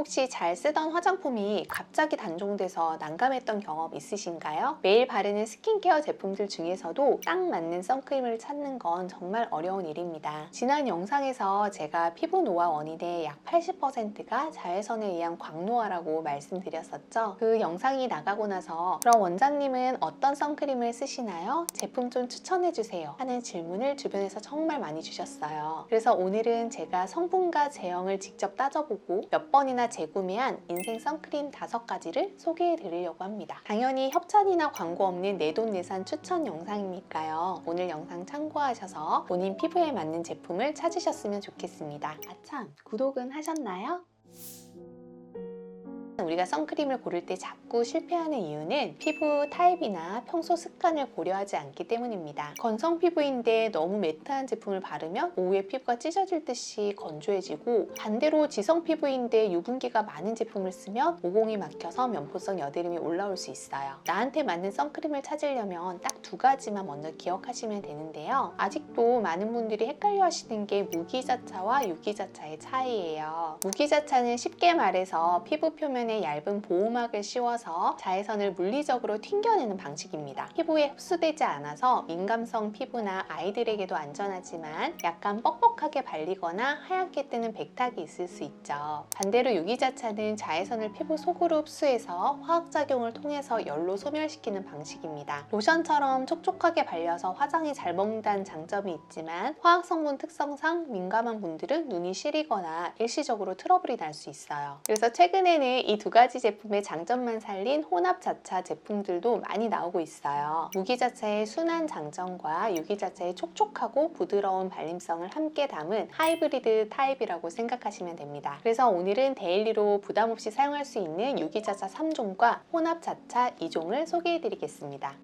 혹시 잘 쓰던 화장품이 갑자기 단종돼서 난감했던 경험 있으신가요? 매일 바르는 스킨케어 제품들 중에서도 딱 맞는 선크림을 찾는 건 정말 어려운 일입니다. 지난 영상에서 제가 피부 노화 원인의 약 80%가 자외선에 의한 광노화라고 말씀드렸었죠. 그 영상이 나가고 나서 그럼 원장님은 어떤 선크림을 쓰시나요? 제품 좀 추천해주세요 하는 질문을 주변에서 정말 많이 주셨어요. 그래서 오늘은 제가 성분과 제형을 직접 따져보고 몇 번이나 재구매한 인생 선크림 5가지를 소개해 드리려고 합니다. 당연히 협찬이나 광고 없는 내돈내산 추천 영상이니까요. 오늘 영상 참고하셔서 본인 피부에 맞는 제품을 찾으셨으면 좋겠습니다. 아참, 구독은 하셨나요? 우리가 선크림을 고를 때 자꾸 실패하는 이유는 피부 타입이나 평소 습관을 고려하지 않기 때문입니다. 건성 피부인데 너무 매트한 제품을 바르면 오후에 피부가 찢어질 듯이 건조해지고, 반대로 지성 피부인데 유분기가 많은 제품을 쓰면 모공이 막혀서 면포성 여드름이 올라올 수 있어요. 나한테 맞는 선크림을 찾으려면 딱 2가지만 먼저 기억하시면 되는데요. 아직도 많은 분들이 헷갈려 하시는 게 무기자차와 유기자차의 차이예요. 무기자차는 쉽게 말해서 피부 표면에 얇은 보호막을 씌워서 자외선을 물리적으로 튕겨내는 방식입니다. 피부에 흡수되지 않아서 민감성 피부나 아이들에게도 안전하지만 약간 뻑뻑하게 발리거나 하얗게 뜨는 백탁이 있을 수 있죠. 반대로 유기자차는 자외선을 피부 속으로 흡수해서 화학작용을 통해서 열로 소멸시키는 방식입니다. 로션처럼 촉촉하게 발려서 화장이 잘 먹는다는 장점이 있지만 화학성분 특성상 민감한 분들은 눈이 시리거나 일시적으로 트러블이 날 수 있어요. 그래서 최근에는 이 2가지 제품의 장점만 살린 혼합자차 제품들도 많이 나오고 있어요. 무기자차의 순한 장점과 유기자차의 촉촉하고 부드러운 발림성을 함께 담은 하이브리드 타입이라고 생각하시면 됩니다. 그래서 오늘은 데일리로 부담없이 사용할 수 있는 유기자차 3종과 혼합자차 2종을 소개해 드리겠습니다.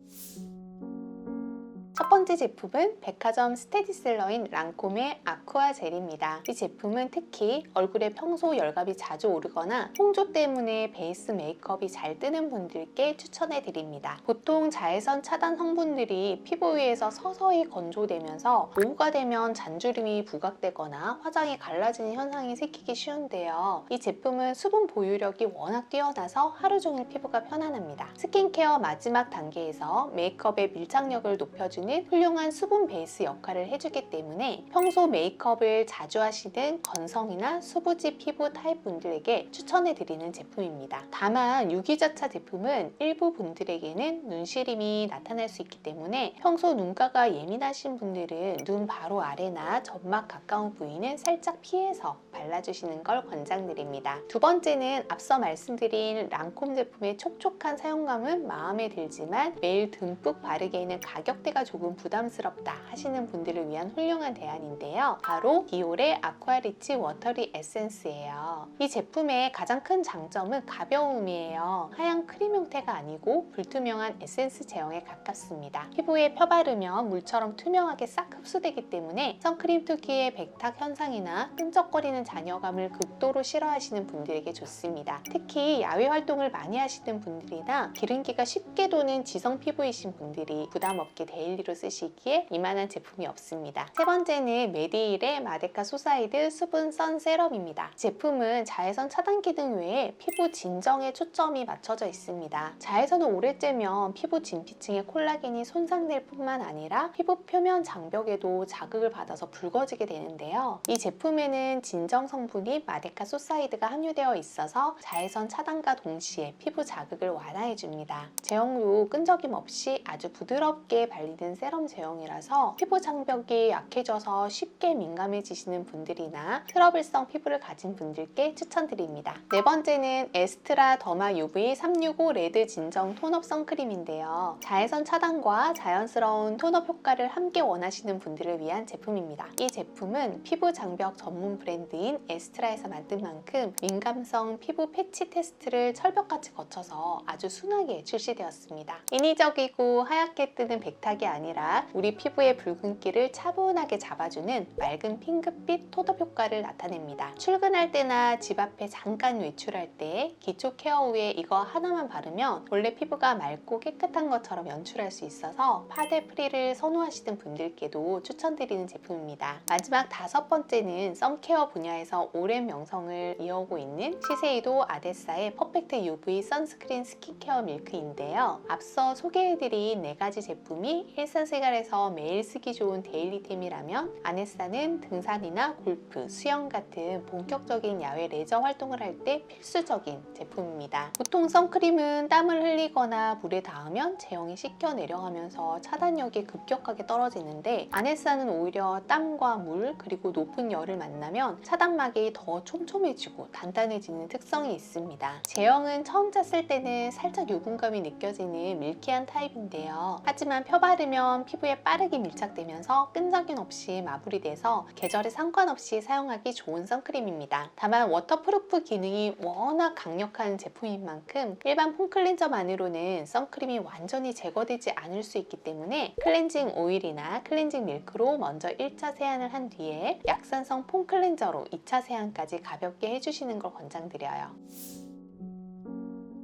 첫 번째 제품은 백화점 스테디셀러인 랑콤의 아쿠아 젤입니다. 이 제품은 특히 얼굴에 평소 열감이 자주 오르거나 홍조 때문에 베이스 메이크업이 잘 뜨는 분들께 추천해 드립니다. 보통 자외선 차단 성분들이 피부 위에서 서서히 건조되면서 오후가 되면 잔주름이 부각되거나 화장이 갈라지는 현상이 생기기 쉬운데요. 이 제품은 수분 보유력이 워낙 뛰어나서 하루 종일 피부가 편안합니다. 스킨케어 마지막 단계에서 메이크업의 밀착력을 높여주는 훌륭한 수분 베이스 역할을 해주기 때문에 평소 메이크업을 자주 하시는 건성이나 수부지 피부 타입 분들에게 추천해드리는 제품입니다. 다만 유기자차 제품은 일부 분들에게는 눈시림이 나타날 수 있기 때문에 평소 눈가가 예민하신 분들은 눈 바로 아래나 점막 가까운 부위는 살짝 피해서 발라주시는 걸 권장드립니다. 두 번째는 앞서 말씀드린 랑콤 제품의 촉촉한 사용감은 마음에 들지만 매일 듬뿍 바르기에는 가격대가 조금 부담스럽다 하시는 분들을 위한 훌륭한 대안인데요. 바로 디올의 아쿠아리치 워터리 에센스예요. 이 제품의 가장 큰 장점은 가벼움이에요. 하얀 크림 형태가 아니고 불투명한 에센스 제형에 가깝습니다. 피부에 펴바르면 물처럼 투명하게 싹 흡수되기 때문에 선크림 특유의 백탁 현상이나 끈적거리는 잔여감을 극도로 싫어하시는 분들에게 좋습니다. 특히 야외 활동을 많이 하시는 분들이나 기름기가 쉽게 도는 지성 피부이신 분들이 부담 없게 데일리로 쓰시기에 이만한 제품이 없습니다. 세 번째는 메디힐의 마데카 소사이드 수분 선 세럼입니다. 제품은 자외선 차단 기능 외에 피부 진정에 초점이 맞춰져 있습니다. 자외선을 오래 쬐면 피부 진피층의 콜라겐이 손상될 뿐만 아니라 피부 표면 장벽에도 자극을 받아서 붉어지게 되는데요. 이 제품에는 진정 성분인 마데카 소사이드가 함유되어 있어서 자외선 차단과 동시에 피부 자극을 완화해줍니다. 제형도 끈적임 없이 아주 부드럽게 발리는 세럼 제형이라서 피부 장벽이 약해져서 쉽게 민감해지시는 분들이나 트러블성 피부를 가진 분들께 추천드립니다. 네 번째는 에스트라 더마 UV 365 레드 진정 톤업 선크림인데요. 자외선 차단과 자연스러운 톤업 효과를 함께 원하시는 분들을 위한 제품입니다. 이 제품은 피부 장벽 전문 브랜드인 에스트라에서 만든 만큼 민감성 피부 패치 테스트를 철벽같이 거쳐서 아주 순하게 출시되었습니다. 인위적이고 하얗게 뜨는 백탁이 아닌 아니라 우리 피부의 붉은기를 차분하게 잡아주는 맑은 핑크빛 톤업 효과를 나타냅니다. 출근할 때나 집 앞에 잠깐 외출할 때 기초 케어 후에 이거 하나만 바르면 원래 피부가 맑고 깨끗한 것처럼 연출할 수 있어서 파데 프리를 선호하시는 분들께도 추천드리는 제품입니다. 마지막 5번째는 썬케어 분야에서 오랜 명성을 이어오고 있는 시세이도 아데사의 퍼펙트 UV 선스크린 스킨케어 밀크인데요. 앞서 소개해드린 4가지 제품이 일상생활에서 매일 쓰기 좋은 데일리템이라면 아네사는 등산이나 골프, 수영 같은 본격적인 야외 레저 활동을 할 때 필수적인 제품입니다. 보통 선크림은 땀을 흘리거나 물에 닿으면 제형이 씻겨 내려가면서 차단력이 급격하게 떨어지는데 아네사는 오히려 땀과 물 그리고 높은 열을 만나면 차단막이 더 촘촘해지고 단단해지는 특성이 있습니다. 제형은 처음 짰을 때는 살짝 유분감이 느껴지는 밀키한 타입인데요. 하지만 펴바르면 피부에 빠르게 밀착되면서 끈적임 없이 마무리돼서 계절에 상관없이 사용하기 좋은 선크림입니다. 다만 워터프루프 기능이 워낙 강력한 제품인 만큼 일반 폼 클렌저만으로는 선크림이 완전히 제거되지 않을 수 있기 때문에 클렌징 오일이나 클렌징 밀크로 먼저 1차 세안을 한 뒤에 약산성 폼 클렌저로 2차 세안까지 가볍게 해주시는 걸 권장드려요.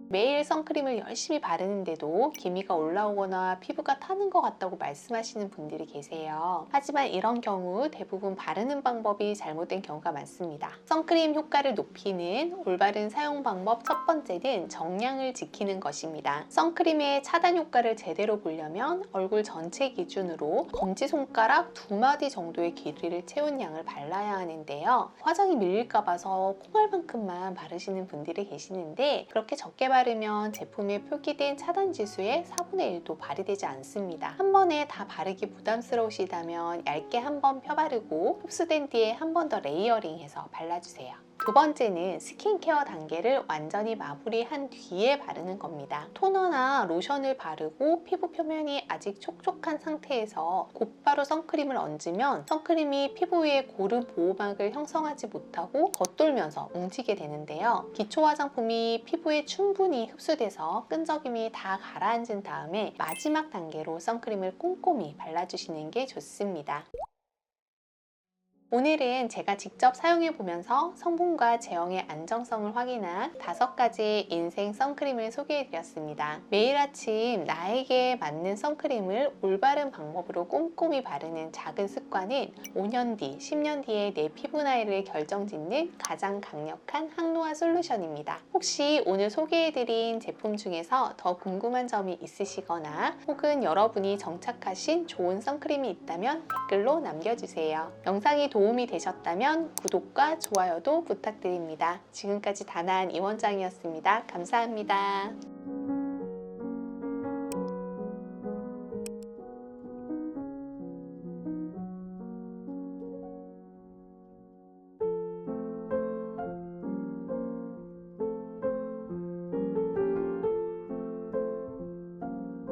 매일 선크림을 열심히 바르는데도 기미가 올라오거나 피부가 타는 것 같다고 말씀하시는 분들이 계세요. 하지만 이런 경우 대부분 바르는 방법이 잘못된 경우가 많습니다. 선크림 효과를 높이는 올바른 사용 방법 첫 번째는 정량을 지키는 것입니다. 선크림의 차단 효과를 제대로 보려면 얼굴 전체 기준으로 검지손가락 2마디 정도의 길이를 채운 양을 발라야 하는데요. 화장이 밀릴까 봐서 콩알만큼만 바르시는 분들이 계시는데 그렇게 적게 바르면 제품에 표기된 차단 지수의 4분의 1도 발휘되지 않습니다. 한 번에 다 바르기 부담스러우시다면 얇게 한 번 펴바르고 흡수된 뒤에 한 번 더 레이어링해서 발라주세요. 두 번째는 스킨케어 단계를 완전히 마무리한 뒤에 바르는 겁니다. 토너나 로션을 바르고 피부 표면이 아직 촉촉한 상태에서 곧바로 선크림을 얹으면 선크림이 피부 위에 고르 보호막을 형성하지 못하고 겉돌면서 뭉치게 되는데요. 기초 화장품이 피부에 충분히 흡수돼서 끈적임이 다 가라앉은 다음에 마지막 단계로 선크림을 꼼꼼히 발라주시는 게 좋습니다. 오늘은 제가 직접 사용해보면서 성분과 제형의 안정성을 확인한 5가지 인생 선크림을 소개해드렸습니다. 매일 아침 나에게 맞는 선크림을 올바른 방법으로 꼼꼼히 바르는 작은 습관은 5년 뒤, 10년 뒤에 내 피부 나이를 결정짓는 가장 강력한 항노화 솔루션입니다. 혹시 오늘 소개해드린 제품 중에서 더 궁금한 점이 있으시거나 혹은 여러분이 정착하신 좋은 선크림이 있다면 댓글로 남겨주세요. 영상이 도움이 되셨다면 구독과 좋아요도 부탁드립니다. 지금까지 다나한 임원장이었습니다. 감사합니다.